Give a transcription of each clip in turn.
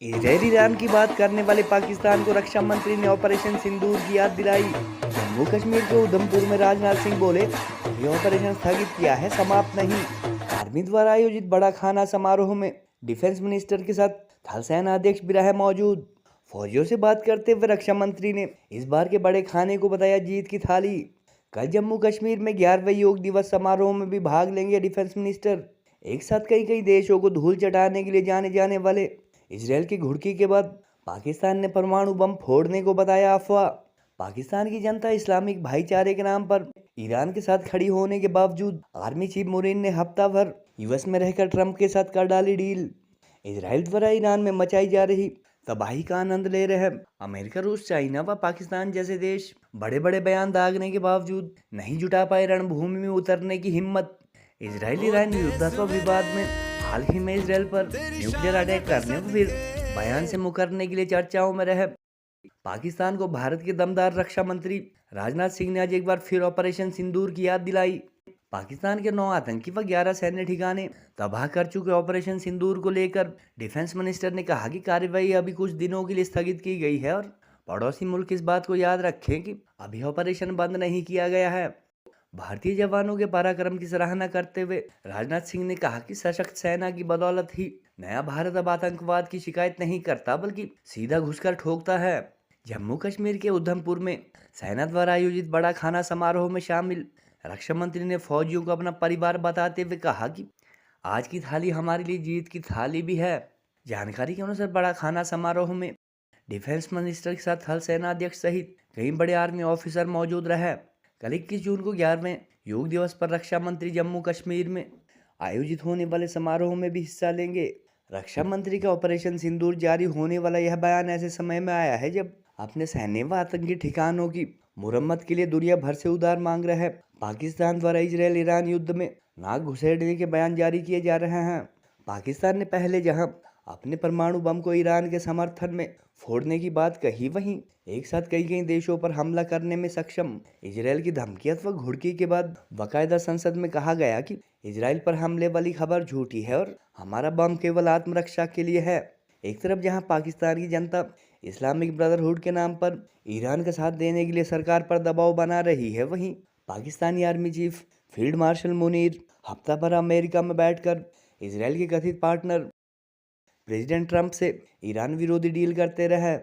Israel Iran की बात करने वाले पाकिस्तान को रक्षा मंत्री ने ऑपरेशन सिंदूर की याद दिलाई। जम्मू कश्मीर के उधमपुर में राजनाथ सिंह बोले, ये ऑपरेशन स्थगित किया है, समाप्त नहीं। आर्मी द्वारा आयोजित बड़ा खाना समारोह में डिफेंस मिनिस्टर के साथ थल सेना अध्यक्ष भी रहे मौजूद। फौजियों से बात करते हुए रक्षा मंत्री ने इस बार के बड़े खाने को बताया जीत की थाली। कल जम्मू कश्मीर में 11वें योग दिवस समारोह में भी भाग लेंगे डिफेंस मिनिस्टर। एक साथ कई कई देशों को धूल चटाने के लिए जाने जाने वाले इजरायल की घुड़की के बाद पाकिस्तान ने परमाणु बम फोड़ने को बताया अफवाह। पाकिस्तान की जनता इस्लामिक भाईचारे के नाम पर ईरान के साथ खड़ी होने के बावजूद आर्मी चीफ मुरीन ने हफ्ता भर यूएस में रहकर ट्रंप के साथ कर डाली डील। इजरायल द्वारा ईरान में मचाई जा रही तबाही का आनंद ले रहे अमेरिका, रूस, चाइना व पाकिस्तान जैसे देश बड़े बड़े बयान दागने के बावजूद नहीं जुटा पाए रणभूमि में उतरने की हिम्मत। इजरायल ईरान युद्धात्मक विवाद में हाल ही में इजरायल पर न्यूक्लियर अटैक करने व फिर बयान से मुकरने के लिए चर्चाओं में रहे पाकिस्तान को भारत के दमदार रक्षा मंत्री राजनाथ सिंह ने आज एक बार फिर ऑपरेशन सिंदूर की याद दिलाई। पाकिस्तान के 9 आतंकी व 11 सैन्य ठिकाने तबाह कर चुके ऑपरेशन सिंदूर को लेकर डिफेंस मिनिस्टर ने कहा कि कार्रवाई अभी कुछ दिनों के लिए स्थगित की गई है और पड़ोसी मुल्क इस बात को याद रखें कि अभी ऑपरेशन बंद नहीं किया गया है। भारतीय जवानों के पराक्रम की सराहना करते हुए राजनाथ सिंह ने कहा कि सशक्त सेना की बदौलत ही नया भारत अब आतंकवाद की शिकायत नहीं करता बल्कि सीधा घुसकर ठोकता है। जम्मू कश्मीर के उधमपुर में सेना द्वारा आयोजित बड़ा खाना समारोह में शामिल रक्षा मंत्री ने फौजियों को अपना परिवार बताते हुए कहा कि आज की थाली हमारे लिए जीत की थाली भी है। जानकारी के अनुसार बड़ा खाना समारोह में डिफेंस मिनिस्टर के साथ थल सेना अध्यक्ष सहित कई बड़े आर्मी ऑफिसर मौजूद रहे। कल 21 जून को 11वें योग दिवस पर रक्षा मंत्री जम्मू कश्मीर में आयोजित होने वाले समारोह में भी हिस्सा लेंगे। रक्षा मंत्री का ऑपरेशन सिंदूर जारी होने वाला यह बयान ऐसे समय में आया है जब अपने सैन्य व आतंकी ठिकानों की मुरम्मत के लिए दुनिया भर से उधार मांग रहे पाकिस्तान द्वारा इजरायल ईरान युद्ध में नाक घुसेड़ने के बयान जारी किए जा रहे हैं। पाकिस्तान ने पहले जहां अपने परमाणु बम को ईरान के समर्थन में फोड़ने की बात कही, वहीं एक साथ कई कई देशों पर हमला करने में सक्षम इजरायल की धमकी अथवा घुड़की के बाद बाकायदा संसद में कहा गया कि इजरायल पर हमले वाली खबर झूठी है और हमारा बम केवल आत्मरक्षा के लिए है। एक तरफ जहां पाकिस्तान की जनता इस्लामिक ब्रदरहुड के नाम पर ईरान का साथ देने के लिए सरकार पर दबाव बना रही है, वहीं Pakistani army chief field marshal Munir हफ्ता भर अमेरिका में बैठकर इजरायल के कथित पार्टनर प्रेसिडेंट ट्रंप से ईरान विरोधी डील करते रहे।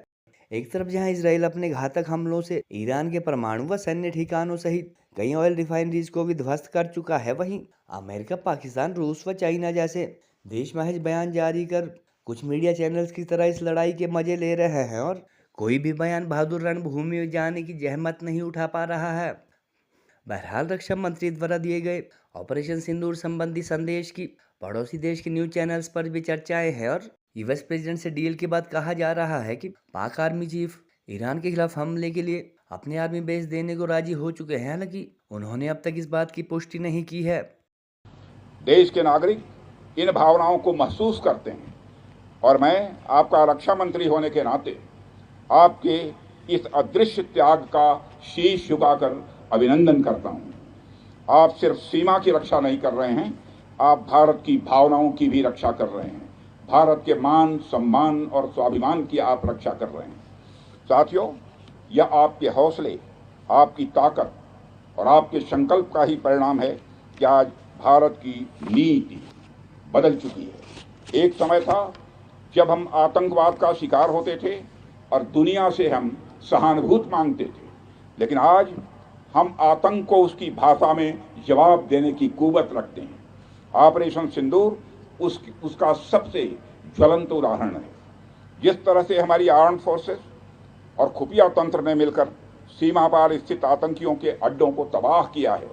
एक तरफ जहां इजरायल अपने घातक हमलों से ईरान के परमाणु व सैन्य ठिकानों सहित कई ऑयल रिफाइनरीज को भी ध्वस्त कर चुका है, वहीं अमेरिका, पाकिस्तान, रूस व चाइना जैसे देश महज बयान जारी कर कुछ मीडिया चैनल्स की तरह इस लड़ाई के मजे ले रहे हैं और कोई भी बयान बहादुर रणभूमि में जाने की जहमत नहीं उठा पा रहा है। बहरहाल रक्षा मंत्री द्वारा दिए गए ऑपरेशन सिंदूर संबंधी संदेश की पड़ोसी देश के न्यूज चैनल्स पर भी चर्चाएं हैं और यूएस प्रेसिडेंट से डील के बाद कहा जा रहा है कि पाक आर्मी चीफ ईरान के खिलाफ हमले के लिए अपने आर्मी बेस देने को राजी हो चुके हैं, हालांकि उन्होंने अब तक इस बात की पुष्टि नहीं की है। देश के नागरिक इन भावनाओं को महसूस करते हैं और मैं आपका रक्षा मंत्री होने के नाते आपके इस अदृश्य त्याग का शीश झुकाकर अभिनंदन करता हूं। आप सिर्फ सीमा की रक्षा नहीं कर रहे हैं, आप भारत की भावनाओं की भी रक्षा कर रहे हैं। भारत के मान, सम्मान और स्वाभिमान की आप रक्षा कर रहे हैं। साथियों, यह आपके हौसले, आपकी ताकत और आपके संकल्प का ही परिणाम है कि आज भारत की नीति बदल चुकी है। एक समय था जब हम आतंकवाद का शिकार होते थे और दुनिया से हम सहानुभूति मांगते थे, लेकिन आज हम आतंक को उसकी भाषा में जवाब देने की कुव्वत रखते हैं। ऑपरेशन सिंदूर उसका सबसे ज्वलंत उदाहरण है। जिस तरह से हमारी आर्म फोर्सेस और खुफिया तंत्र ने मिलकर सीमा पार स्थित आतंकियों के अड्डों को तबाह किया है,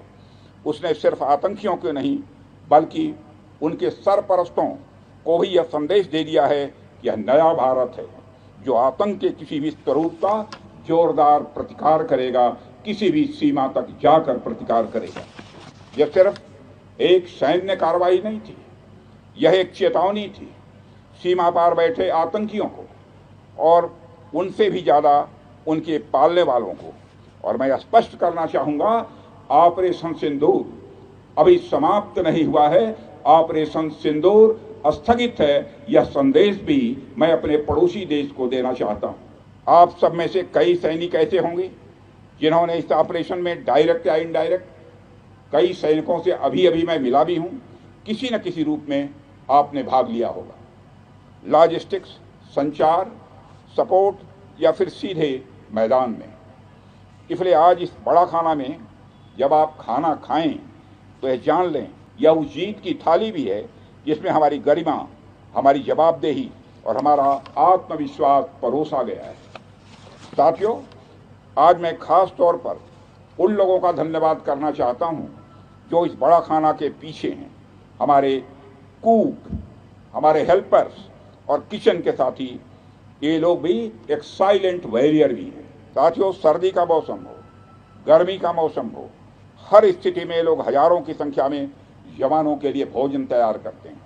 उसने सिर्फ आतंकियों को नहीं बल्कि उनके सरपरस्तों को भी यह संदेश दे दिया है कि यह नया भारत है जो आतंक के किसी भी स्वरूप का जोरदार प्रतिकार करेगा, किसी भी सीमा तक जाकर प्रतिकार करेगा। यह सिर्फ एक सैन्य कार्रवाई नहीं थी, यह एक चेतावनी थी सीमा पार बैठे आतंकियों को और उनसे भी ज्यादा उनके पालने वालों को। और मैं स्पष्ट करना चाहूंगा, ऑपरेशन सिंदूर अभी समाप्त नहीं हुआ है। ऑपरेशन सिंदूर स्थगित है, यह संदेश भी मैं अपने पड़ोसी देश को देना चाहता हूं। आप सब में से कई सैनिक ऐसे होंगे जिन्होंने इस ऑपरेशन में डायरेक्ट या इनडायरेक्ट, कई सैनिकों से अभी अभी मैं मिला भी हूं, किसी न किसी रूप में आपने भाग लिया होगा। लॉजिस्टिक्स, संचार, सपोर्ट या फिर सीधे मैदान में। इसलिए आज इस बड़ा खाना में जब आप खाना खाएं तो यह जान लें, यह उस जीत की थाली भी है जिसमें हमारी गरिमा, हमारी जवाबदेही और हमारा आत्मविश्वास परोसा गया है। साथियों, आज मैं खास तौर पर उन लोगों का धन्यवाद करना चाहता हूं जो इस बड़ा खाना के पीछे हैं। हमारे कुक, हमारे हेल्पर्स और किचन के साथी, ये लोग भी एक साइलेंट वॉरियर भी हैं। साथियों, सर्दी का मौसम हो, गर्मी का मौसम हो, हर स्थिति में लोग हजारों की संख्या में जवानों के लिए भोजन तैयार करते हैं।